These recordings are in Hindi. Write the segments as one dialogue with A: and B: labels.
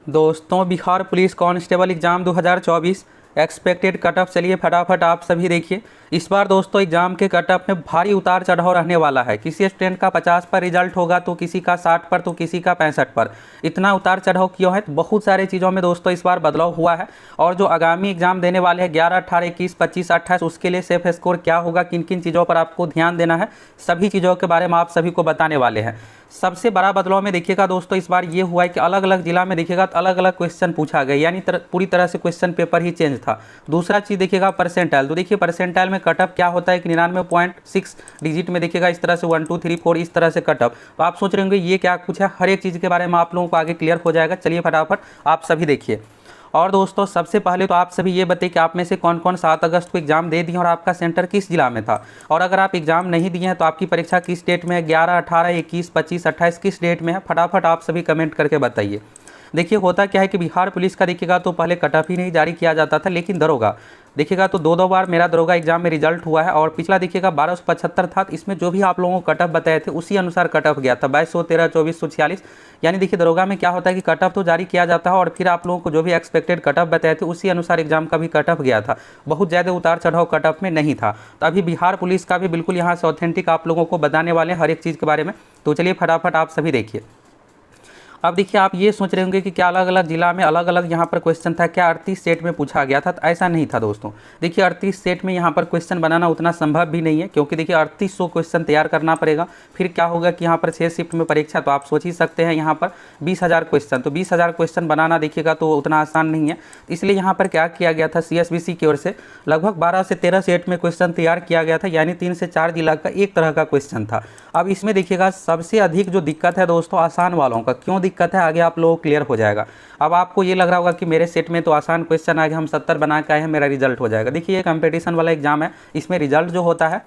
A: दोस्तों, Bihar police constable exam 2024 expected cutoff. चलिए फटाफट आप सभी देखिए। इस बार दोस्तों एग्जाम के कटअप में भारी उतार चढ़ाव रहने वाला है। किसी स्टूडेंट का 50 पर रिजल्ट होगा तो किसी का 60 पर तो किसी का 65 पर। इतना उतार चढ़ाव क्यों है? तो बहुत सारे चीज़ों में दोस्तों इस बार बदलाव हुआ है। और जो आगामी एग्जाम देने वाले हैं 11, 18, 21, 25, 28, उसके लिए सेफ स्कोर क्या होगा, किन किन चीज़ों पर आपको ध्यान देना है, सभी चीज़ों के बारे में आप सभी को बताने वाले हैं। सबसे बड़ा बदलाव में देखिएगा दोस्तों इस बार ये हुआ है कि अलग अलग जिला में देखिएगा तो अलग अलग क्वेश्चन पूछा गया, यानी पूरी तरह से क्वेश्चन पेपर ही चेंज था। दूसरा चीज़ देखिएगा परसेंटाइल। तो देखिए परसेंटाइल में कटअप क्या होता है कि 99.6 डिजिट में देखिएगा इस तरह से 1, 2, 3, 4 इस तरह से कटअप। तो आप सोच रहे होंगे ये क्या कुछ है, हर एक चीज़ के बारे में आप लोगों को आगे क्लियर हो जाएगा। चलिए फटाफट आप सभी देखिए। और दोस्तों सबसे पहले तो आप सभी ये बताइए कि आप में से कौन कौन 7 अगस्त को एग्जाम दे दिए और आपका सेंटर किस जिला में था। और अगर आप एग्जाम नहीं दिए हैं तो आपकी परीक्षा किस डेट में है, 11, 18, 21, 25, 28 किस डेट में है, फटाफट आप सभी कमेंट करके बताइए। देखिए होता क्या है कि बिहार पुलिस का देखिएगा तो पहले कटअप ही नहीं जारी किया जाता था, लेकिन दरोगा देखिएगा तो दो बार मेरा दरोगा एग्जाम में रिजल्ट हुआ है। और पिछला देखिएगा 1275 था, इसमें जो भी आप लोगों को कटअप बताए थे उसी अनुसार कटअप गया था 2213, 2446। यानी देखिए दरोगा में क्या होता है कि कटअप तो जारी किया जाता है और फिर आप लोगों को जो भी एक्सपेक्टेड कटअप बताए थे उसी अनुसार एग्जाम का भी कटअप गया था। बहुत ज़्यादा उतार चढ़ाव कटअप में नहीं था। तो अभी बिहार पुलिस का भी बिल्कुल यहाँ से ऑथेंटिक आप लोगों को बताने वाले हैं हर एक चीज़ के बारे में। तो चलिए फटाफट आप सभी देखिए। अब देखिए आप ये सोच रहे होंगे कि क्या अलग अलग जिला में अलग अलग यहाँ पर क्वेश्चन था, क्या 38 सेट में पूछा गया था? तो ऐसा नहीं था दोस्तों। देखिए 38 सेट में यहाँ पर क्वेश्चन बनाना उतना संभव भी नहीं है, क्योंकि देखिए 3800 क्वेश्चन तैयार करना पड़ेगा। फिर क्या होगा कि यहाँ पर 6 शिफ्ट में परीक्षा, तो आप सोच ही सकते हैं यहाँ पर 20,000 क्वेश्चन। तो 20,000 क्वेश्चन बनाना देखिएगा तो उतना आसान नहीं है। इसलिए यहाँ पर क्या किया गया था, CSBC की ओर से लगभग 12 से 13 सेट में क्वेश्चन तैयार किया गया था, यानी 3 से 4 जिला का एक तरह का क्वेश्चन था। अब इसमें देखिएगा सबसे अधिक जो दिक्कत है दोस्तों आसान वालों का। क्यों दिक्कत है आगे आप लोगों को क्लियर हो जाएगा। अब आपको ये लग रहा होगा कि मेरे सेट में तो आसान क्वेश्चन आ गए, हम 70 बना के आए हैं, मेरा रिजल्ट हो जाएगा। देखिए ये कंपटीशन वाला एग्जाम है, इसमें रिजल्ट जो होता है,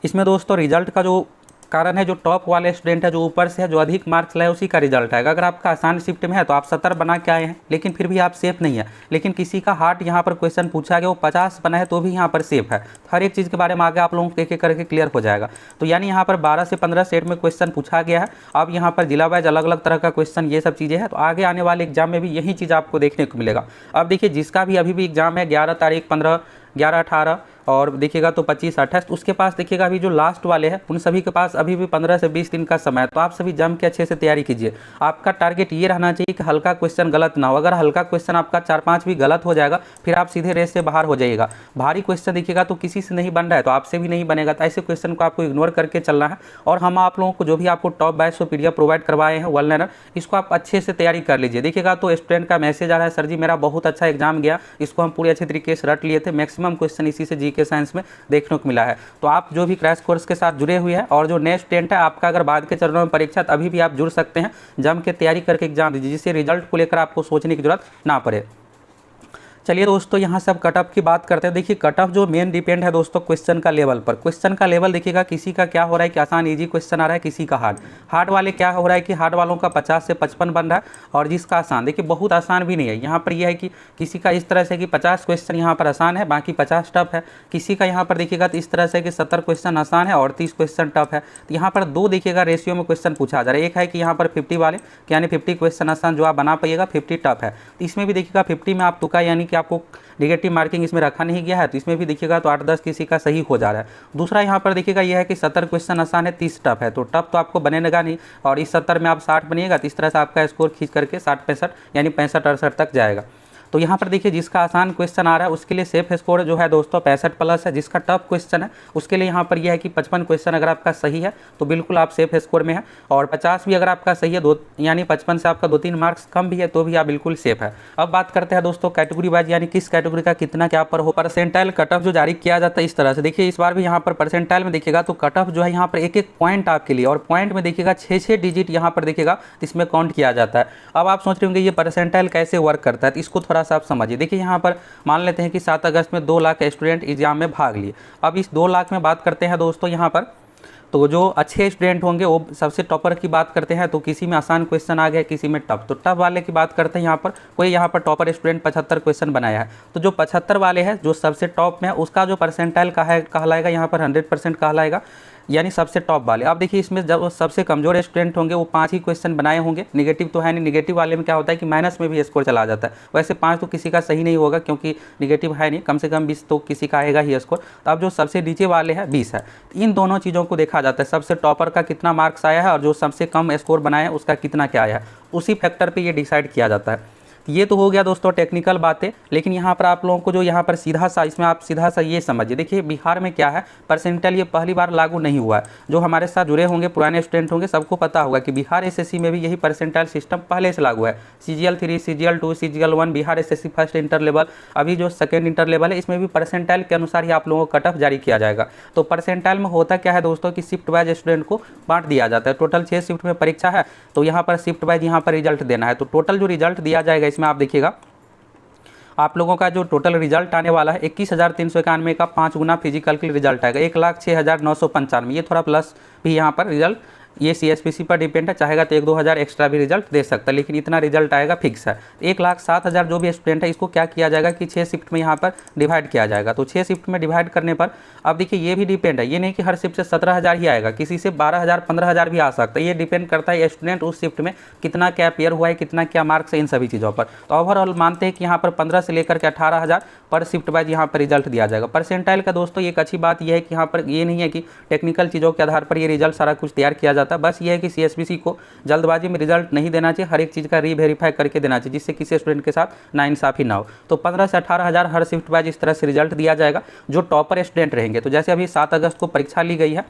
A: इसमें दोस्तों रिजल्ट का जो कारण है, जो टॉप वाले स्टूडेंट है, जो ऊपर से है, जो अधिक मार्क्स लाए उसी का रिजल्ट आएगा। अगर आपका आसान शिफ्ट में है तो आप 70 बना के आए हैं, लेकिन फिर भी आप सेफ नहीं है। लेकिन किसी का हार्ड यहाँ पर क्वेश्चन पूछा गया, वो 50 बना है तो भी यहाँ पर सेफ है। हर एक चीज़ के बारे में आगे आप लोगों को एक एक करके क्लियर हो जाएगा। तो यानी यहाँ पर 12 से 15 सेट में क्वेश्चन पूछा गया है। अब यहाँ पर जिला वाइज अलग अलग तरह का क्वेश्चन, ये सब चीज़ें हैं। तो आगे आने वाले एग्जाम में भी यही चीज़ आपको देखने को मिलेगा। अब देखिए जिसका भी अभी भी एग्जाम है 11 तारीख, 15, 11, 18 और देखिएगा तो 25, 28, उसके पास देखिएगा अभी जो लास्ट वाले हैं उन सभी के पास अभी भी 15 से 20 दिन का समय है। तो आप सभी जम के अच्छे से तैयारी कीजिए। आपका टारगेट ये रहना चाहिए कि हल्का क्वेश्चन गलत ना हो। अगर हल्का क्वेश्चन आपका 4-5 भी गलत हो जाएगा फिर आप सीधे रेस से बाहर हो जाइएगा। भारी क्वेश्चन देखिएगा तो किसी से नहीं बन रहा है तो आपसे भी नहीं बनेगा। तो ऐसे क्वेश्चन को आपको इग्नोर करके चलना है। और हम आप लोगों को जो भी आपको टॉप 2200 PDF प्रोवाइड करवाए हैं वन लाइनर, इसको आप अच्छे से तैयारी कर लीजिए। देखिएगा तो स्टूडेंट का मैसेज आ रहा है, सर जी मेरा बहुत अच्छा एग्जाम गया, इसको हम पूरे अच्छे तरीके से रट लिए थे, मैक्सिमम क्वेश्चन इसी से GK साइंस में देखने को मिला है। तो आप जो भी क्रैश कोर्स के साथ जुड़े हुए हैं और जो नेक्स्ट स्टूडेंट है आपका अगर बाद के चरणों में परीक्षा, तो अभी भी आप जुड़ सकते हैं। जम के तैयारी करके एग्जाम दीजिए, जिससे रिजल्ट को लेकर आपको सोचने की जरूरत ना पड़े। चलिए दोस्तों यहाँ से अब कटअप की बात करते हैं। देखिए कटअप जो मेन डिपेंड है दोस्तों क्वेश्चन का लेवल पर। क्वेश्चन का लेवल देखिएगा किसी का क्या हो रहा है कि आसान इजी क्वेश्चन आ रहा है, किसी का हार्ड वाले क्या हो रहा है कि हार्ड वालों का 50 से 55 बन रहा है और जिसका आसान देखिए बहुत आसान भी नहीं है। यहाँ पर यह है कि किसी का इस तरह से कि 50 क्वेश्चन यहाँ पर आसान है, बाकी 50 टफ है। किसी का यहाँ पर देखिएगा तो इस तरह से कि 70 क्वेश्चन आसान है और 30 क्वेश्चन टफ है। तो यहाँ पर दो देखिएगा रेशियो में क्वेश्चन पूछा जा रहा है। एक है कि यहाँ पर 50 वाले यानी 50 क्वेश्चन आसान जो आप बना पाइएगा, 50 टफ है। तो इसमें भी देखिएगा 50 में आप तुका यानी कि आपको नेगेटिव मार्किंग इसमें रखा नहीं गया है, तो इसमें भी देखिएगा तो 8-10 किसी का सही हो जा रहा है। दूसरा यहाँ पर देखिएगा यह है कि 70 क्वेश्चन आसान है, 30 टफ है। तो टफ तो आपको बनेगा नहीं और इस 70 में आप 60 बनिएगा तो इस तरह से आपका स्कोर खींच करके 60-65 यानी 65-68 तक जाएगा। तो यहाँ पर देखिए जिसका आसान क्वेश्चन आ रहा है उसके लिए सेफ स्कोर जो है दोस्तों 65+ है। जिसका टफ क्वेश्चन है उसके लिए यहाँ पर यह है कि 55 क्वेश्चन अगर आपका सही है तो बिल्कुल आप सेफ स्कोर में है। और 50 भी अगर आपका सही है, यानी 55 से आपका 2-3 मार्क्स कम भी है तो भी आप बिल्कुल सेफ है। अब बात करते हैं दोस्तों कैटेगरी वाइज, यानी किस कैटेगरी का कितना क्या पर हो। परसेंटाइल कटअप जो जारी किया जाता है इस तरह से। देखिए इस बार भी यहाँ पर परसेंटाइल में देखिएगा तो कटअप जो है यहाँ पर एक पॉइंट आपके लिए, और पॉइंट में देखिएगा 6-6 डिजिट यहाँ पर देखिएगा इसमें काउंट किया जाता है। अब आप सोच रहे होंगे ये परसेंटाइल कैसे वर्क करता है, तो इसको थोड़ा सा आप समझिए। देखिए यहाँ पर मान लेते हैं कि 7 अगस्त में 2 लाख स्टूडेंट एग्जाम में भाग लिए। अब इस 2 लाख में बात करते हैं दोस्तों यहाँ पर, तो जो अच्छे स्टूडेंट होंगे वो सबसे टॉपर की बात करते हैं तो किसी में आसान क्वेश्चन आ गया, किसी में टफ। तो टफ वाले की बात करते हैं, यहाँ पर कोई यहाँ पर टॉपर स्टूडेंट 75 क्वेश्चन बनाया है, तो जो 75 वाले हैं जो सबसे टॉप में है उसका जो परसेंटाइल का है कहलाएगा यहाँ पर 100% कहलाएगा। यानी सबसे टॉप वाले। अब देखिए इसमें जब सबसे कमज़ोर स्टूडेंट होंगे वो 5 ही क्वेश्चन बनाए होंगे, निगेटिव तो है नहीं, निगेटिव वाले में क्या होता है कि माइनस में भी स्कोर चला जाता है। वैसे 5 तो किसी का सही नहीं होगा क्योंकि निगेटिव है नहीं, कम से कम 20 तो किसी का आएगा ही स्कोर। तो अब जो सबसे नीचे वाले हैं 20 है। इन दोनों चीज़ों को देखा जाता है, सबसे टॉपर का कितना मार्क्स आया है और जो सबसे कम स्कोर बनाया है उसका कितना क्या आया है, उसी फैक्टर पर ये डिसाइड किया जाता है। ये तो हो गया दोस्तों टेक्निकल बातें, लेकिन यहाँ पर आप लोगों को जो यहाँ पर सीधा सा, इसमें आप सीधा सा ये समझिए। देखिए बिहार में क्या है, परसेंटाइल ये पहली बार लागू नहीं हुआ है। जो हमारे साथ जुड़े होंगे पुराने स्टूडेंट होंगे सबको पता होगा कि बिहार एसएससी में भी यही परसेंटाइल सिस्टम पहले से लागू है। CGL 3, CGL 2, CGL 1, Bihar SSC first inter level, अभी जो सेकेंड इंटर लेवल है इसमें भी परसेंटाइल के अनुसार ही आप लोगों को कट ऑफ जारी किया जाएगा। तो परसेंटाइल में होता क्या है दोस्तों कि शिफ्ट वाइज स्टूडेंट को बांट दिया जाता है। टोटल 6 शिफ्ट में परीक्षा है, तो यहाँ पर शिफ्ट वाइज यहाँ पर रिजल्ट देना है। तो टोटल जो रिजल्ट दिया जाएगा इसमें आप देखिएगा, आप लोगों का जो टोटल रिजल्ट आने वाला है 21,391 का 5 गुना फिजिकल के रिजल्ट आएगा 1,06,995। ये थोड़ा प्लस भी यहाँ पर रिजल्ट ये CSPC पर डिपेंड है, चाहेगा तो 1-2 हज़ार एक्स्ट्रा भी रिजल्ट दे सकता है, लेकिन इतना रिजल्ट आएगा फिक्स है। 1,07,000 जो भी स्टूडेंट है इसको क्या किया जाएगा कि 6 शिफ्ट में यहाँ पर डिवाइड किया जाएगा। तो 6 शिफ्ट में डिवाइड करने पर अब देखिए ये भी डिपेंड है, ये नहीं कि हर शिफ्ट से 17,000 ही आएगा, किसी से 12,000 15,000 भी आ सकता है। ये डिपेंड करता है स्टूडेंट उस शिफ्ट में कितना क्या पेयर हुआ है, कितना क्या मार्क्स है, इन सभी चीज़ों पर। तो ओवरऑल मानते हैं कि यहाँ पर 15 से लेकर के 18,000 पर शिफ्ट वाइज यहाँ पर रिजल्ट दिया जाएगा। परसेंटाइल का दोस्तों एक अच्छी बात यह है कि यहाँ पर ये नहीं है कि टेक्निकल चीज़ों के आधार पर ये रिजल्ट सारा कुछ तैयार किया जाता है। बस ये है कि CSPC को जल्दबाजी में रिजल्ट नहीं देना चाहिए, हर एक चीज़ का रीवेरीफाई करके देना चाहिए, जिससे किसी स्टूडेंट के साथ नाइंसाफ़ी ना हो। तो 15 से 18,000 हर शिफ्ट वाइज इस तरह से रिजल्ट दिया जाएगा जो टॉपर स्टूडेंट रहेंगे। तो जैसे अभी 7 अगस्त को परीक्षा ली गई है,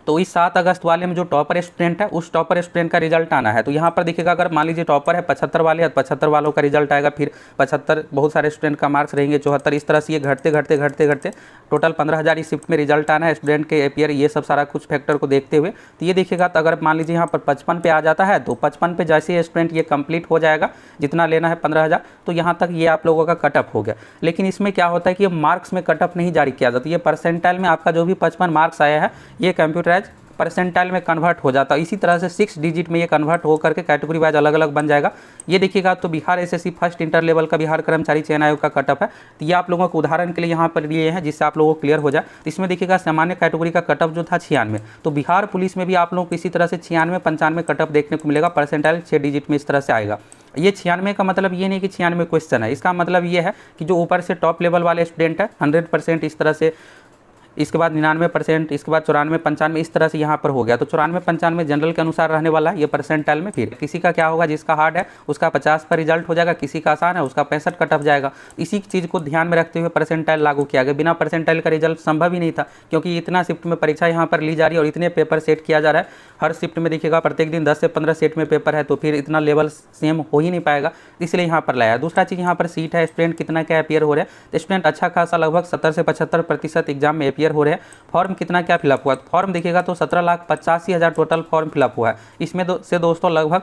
A: तो इस 7 अगस्त वाले में जो टॉपर स्टूडेंट है उस टॉपर स्टूडेंट का रिजल्ट आना है। तो यहाँ पर देखिएगा अगर मान लीजिए टॉपर है 75 वाले, 75 वालों का रिजल्ट आएगा, फिर 75 बहुत सारे स्टूडेंट का मार्क्स रहेंगे 74, इस तरह से ये घटते घटते घटते घटते टोटल 15,000 इस शिफ्ट में रिजल्ट आना है स्टूडेंट के एपीयर, ये सब सारा कुछ फैक्टर को देखते हुए। तो ये देखिएगा तो अगर मान लीजिए यहाँ पर 55 पे आ जाता है, तो 55 पे जैसे स्टूडेंट ये कंप्लीट हो जाएगा जितना लेना है 15,000, तो यहाँ तक ये आप लोगों का कटअप हो गया। लेकिन इसमें क्या होता है कि ये मार्क्स में कटअप नहीं जारी किया जाता, ये परसेंटाइल में आपका जो भी 55 मार्क्स आया है ये कंप्यूटराइज परसेंटाइल में कन्वर्ट हो जाता है। इसी तरह से 6 डिजिट में ये कन्वर्ट हो करके कैटेगरी वाइज अलग अलग बन जाएगा। ये देखिएगा तो Bihar SSC first inter level का बिहार कर्मचारी चयन आयोग का कटअप है। तो ये आप लोगों को उदाहरण के लिए यहाँ पर लिए हैं जिससे आप लोगों को क्लियर हो जाए। तो इसमें देखिएगा सामान्य कैटेगरी का कटअप जो था 96, तो बिहार पुलिस में भी आप लोगों को इसी तरह से 96-95 कटअप देखने को मिलेगा, परसेंटाइल 6 डिजिट में इस तरह से आएगा। ये 96 का मतलब ये नहीं कि 96 क्वेश्चन है, इसका मतलब ये है कि जो ऊपर से टॉप लेवल वाले स्टूडेंट है 100% इस तरह से, इसके बाद 99%, इसके बाद 94-95 इस तरह से यहाँ पर हो गया। तो 94-95 जनरल के अनुसार रहने वाला है ये परसेंटाइल में। फिर किसी का क्या होगा, जिसका हार्ड है उसका 50 पर रिजल्ट हो जाएगा, किसी का आसान है उसका 65 कट ऑफ जाएगा। इसी चीज़ को ध्यान में रखते हुए परसेंटाइल लागू किया गया। बिना परसेंटाइल का रिजल्ट संभव ही नहीं था, क्योंकि इतना शिफ्ट में परीक्षा यहाँ पर ली जा रही है और इतने पेपर सेट किया जा रहा है। हर शिफ्ट में देखिएगा प्रत्येक दिन 10 से 15 सेट में पेपर है, तो फिर इतना लेवल सेम हो ही नहीं पाएगा, इसलिए यहाँ पर लाया। दूसरा चीज़ यहाँ पर सीट है, स्टूडेंट कितना क्या अपियर हो रहा है, तो स्टूडेंट अच्छा खासा लगभग 70 से 75% एग्जाम में अपियर हो रहे हैं। फॉर्म कितना क्या फिलअप हुआ, फॉर्म देखिएगा तो 17,85,000 टोटल फॉर्म फिलअप हुआ है। इसमें से दोस्तों लगभग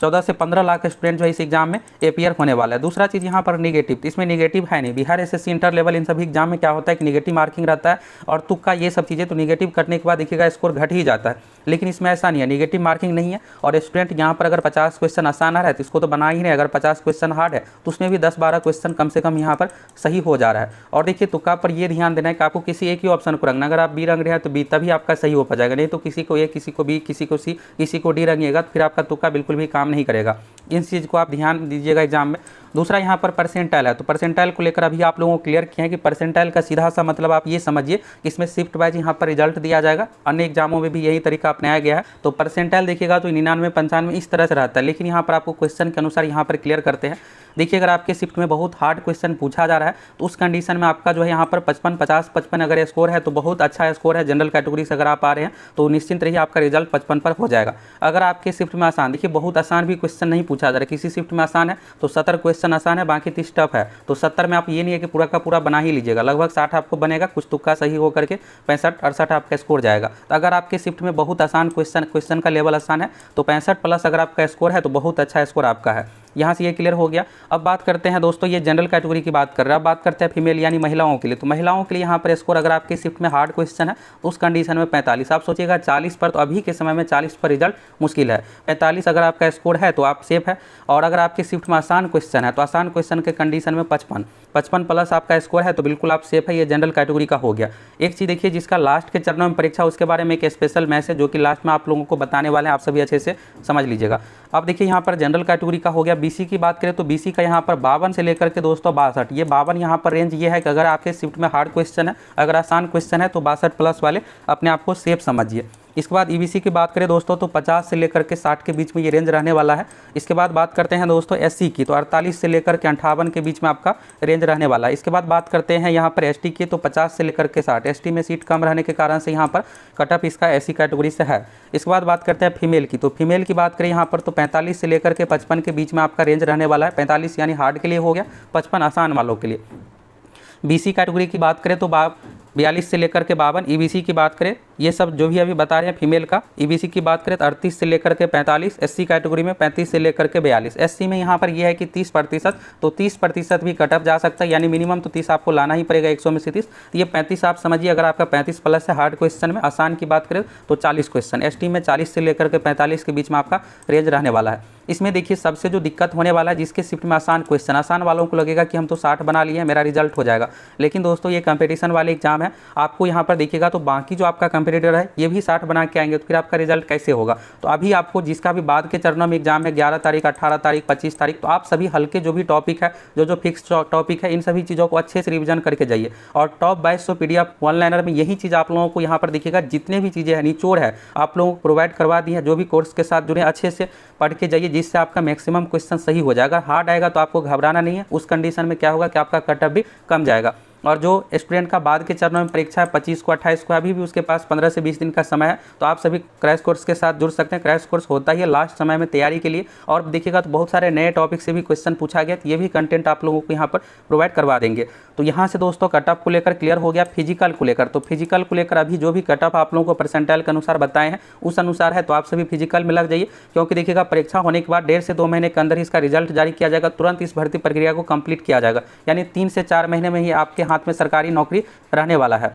A: 14 से 15 लाख स्टूडेंट जो है इस एग्जाम में एपीयर होने वाला है। दूसरा चीज़ यहाँ पर निगेटिव, तो इसमें निगेटिव है नहीं। Bihar SSC inter level in सभी एग्जाम में क्या होता है कि निगेटिव मार्किंग रहता है और तुक्का ये सब चीज़ें, तो निगेटिव कटने के बाद देखिएगा स्कोर घट ही जाता है। लेकिन इसमें ऐसा नहीं है, निगेटिव मार्किंग नहीं है और स्टूडेंट यहाँ पर अगर 50 क्वेश्चन आसान आ रहा है तो इसको तो बना ही नहीं, अगर 50 क्वेश्चन हार्ड है तो उसमें भी 10-12 क्वेश्चन कम से कम यहाँ पर सही हो जा रहा है। और देखिए तुक्का पर ये ध्यान देना है कि आपको किसी एक ही ऑप्शन को रखना, अगर आप बी रंग रहे हैं तो बी तभी आपका सही हो पाएगा, नहीं तो किसी को ए, किसी को बी, किसी को सी, किसी को डी रंगिएगा तो फिर आपका तुक्का बिल्कुल भी काम नहीं करेगा। इन चीज़ को आप ध्यान दीजिएगा एग्जाम में। दूसरा यहाँ पर परसेंटाइल है, तो परसेंटाइल को लेकर अभी आप लोगों को क्लियर किया है कि परसेंटाइल का सीधा सा मतलब आप ये समझिए कि इसमें शिफ्ट वाइज यहाँ पर रिजल्ट दिया जाएगा। अन्य एग्जामों में भी यही तरीका अपनाया गया है। तो परसेंटाइल देखिएगा तो 99-95 इस तरह से रहता है, लेकिन यहाँ पर आपको क्वेश्चन के अनुसार यहाँ पर क्लियर करते हैं। देखिए अगर आपके शिफ्ट में बहुत हार्ड क्वेश्चन पूछा जा रहा है तो उस कंडीशन में आपका जो है यहाँ पर 55 अगर स्कोर है तो बहुत अच्छा स्कोर है। जनरल कैटेगरी से अगर आप आ रहे हैं तो निश्चिंत रहिए आपका रिजल्ट 55 पर हो जाएगा। अगर आपके शिफ्ट में आसान, देखिए बहुत आसान भी क्वेश्चन नहीं पूछा जा रहा है, किसी शिफ्ट में आसान है तो 70 क्वेश्चन आसान है, बाकी 30 टफ है। तो 70 में आप ये नहीं है कि पूरा का पूरा बना ही लीजिएगा, लगभग 60 आपको बनेगा, कुछ तुक्का सही हो करके 65-68 आपका स्कोर जाएगा। तो अगर आपके शिफ्ट में बहुत आसान क्वेश्चन का लेवल आसान है तो 65 प्लस अगर आपका स्कोर है तो बहुत अच्छा स्कोर आपका है। यहाँ से ये क्लियर हो गया। अब बात करते हैं दोस्तों, ये जनरल कैटेगरी की बात कर रहे हैं। अब बात करते हैं फीमेल यानी महिलाओं के लिए। तो महिलाओं के लिए यहाँ पर स्कोर अगर आपके शिफ्ट में हार्ड क्वेश्चन है उस कंडीशन में 45। आप सोचिएगा 40 पर, तो अभी के समय में 40 पर रिजल्ट मुश्किल है। 45 अगर आपका स्कोर है तो आप सेफ है। और अगर आपके शिफ्ट में आसान क्वेश्चन है तो आसान क्वेश्चन के कंडीशन में 55 प्लस आपका स्कोर है तो बिल्कुल आप सेफ है। ये जनरल कैटेगरी का हो गया। एक चीज़ देखिए, जिसका लास्ट के चरणों में परीक्षा, उसके बारे में एक स्पेशल मैसेज जो कि लास्ट में आप लोगों को बताने वाले हैं, आप सभी अच्छे से समझ लीजिएगा। अब देखिए यहाँ पर जनरल कैटेगरी का हो गया। बीसी की बात करें तो बीसी का यहाँ पर 52 से लेकर के दोस्तों 62, ये 52 यहाँ पर रेंज ये है कि अगर आपके शिफ्ट में हार्ड क्वेश्चन है, अगर आसान क्वेश्चन है तो 62 प्लस वाले अपने आप को सेफ समझिए। इसके बाद ईबीसी की बात करें दोस्तों तो 50 से लेकर के 60 के बीच में ये रेंज रहने वाला है। इसके बाद बात करते हैं दोस्तों एससी की, तो 48 से लेकर के 58 के बीच में आपका रेंज रहने वाला है। इसके बाद बात करते हैं यहाँ पर एसटी की, तो 50 से लेकर के 60। एसटी में सीट कम रहने के कारण से यहाँ पर कटअप इसका एससी कैटेगरी से है। इसके बाद बात करते हैं फीमेल की, तो फीमेल की बात करें यहाँ पर तो 45 से लेकर के 55 के बीच में आपका रेंज रहने वाला है। 45 यानी हार्ड के लिए हो गया, 55 आसान वालों के लिए। बीसी कैटेगरी की बात करें तो 42 से लेकर के 52। ईबीसी की बात करें, ये सब जो भी अभी बता रहे हैं फीमेल का। ईबीसी की बात करें तो 38 से लेकर के 45। एससी कैटेगरी में 35 से लेकर के 42। एससी में यहाँ पर यह है कि 30%, तो 30% भी कटअप जा सकता है, यानी मिनिमम तो 30 आपको लाना ही पड़ेगा 100 में से 30। ये 35 आप समझिए। अगर आपका 35 प्लस है हार्ड क्वेश्चन में, आसान की बात करें तो 40 क्वेश्चन। एसटी में 40 से लेकर के 45 के बीच में आपका रेंज रहने वाला है। इसमें देखिए सबसे जो दिक्कत होने वाला है, जिसके शिफ्ट में आसान क्वेश्चन, आसान वालों को लगेगा कि हम तो 60 बना लिए हैं, मेरा रिजल्ट हो जाएगा। लेकिन दोस्तों ये कंपटीशन वाले एग्जाम है, आपको यहाँ पर देखिएगा तो बाकी जो आपका कंपटीटर है ये भी 60 बना के आएंगे, तो फिर आपका रिजल्ट कैसे होगा। तो अभी आपको जिसका भी बाद के चरणों में एग्जाम है 11 तारीख, 18 तारीख, 25 तारीख, तो आप सभी हल्के जो भी टॉपिक है, जो फिक्स टॉपिक है, इन सभी चीज़ों को अच्छे से रिविजन करके जाइए। और टॉप 2200 PDF वन लाइनर में यही चीज़ आप लोगों को यहाँ पर देखिएगा, जितने भी चीज़ें हैं निचोड़ है आप लोगों को प्रोवाइड करवा दी है। जो भी कोर्स के साथ जुड़े अच्छे से पढ़ के जाइए, जिससे आपका मैक्सिमम क्वेश्चन सही हो जाएगा। हार्ड आएगा तो आपको घबराना नहीं है। उस कंडीशन में क्या होगा कि आपका कटअप भी कम जाएगा। और जो स्टूडेंट का बाद के चरणों में परीक्षा है 25 को, 28 को, अभी भी उसके पास 15 से 20 दिन का समय है, तो आप सभी क्रैश कोर्स के साथ जुड़ सकते हैं। क्रैश कोर्स होता ही है लास्ट समय में तैयारी के लिए। और देखिएगा तो बहुत सारे नए टॉपिक से भी क्वेश्चन पूछा गया, तो ये भी कंटेंट आप लोगों को यहाँ पर प्रोवाइड करवा देंगे। तो यहाँ से दोस्तों कटअप को लेकर क्लियर हो गया। फिजिकल को लेकर, तो फिजिकल को लेकर अभी जो भी कटअप आप लोगों को परसेंटाइल के अनुसार बताए हैं उस अनुसार है, तो आप सभी फिजिकल में लग जाइए। क्योंकि देखिएगा परीक्षा होने के बाद 1.5 से 2 महीने के अंदर ही इसका रिजल्ट जारी किया जाएगा। तुरंत इस भर्ती प्रक्रिया को कंप्लीट किया जाएगा, यानी 3 से 4 महीने में ही आपके हाथ में सरकारी नौकरी रहने वाला है।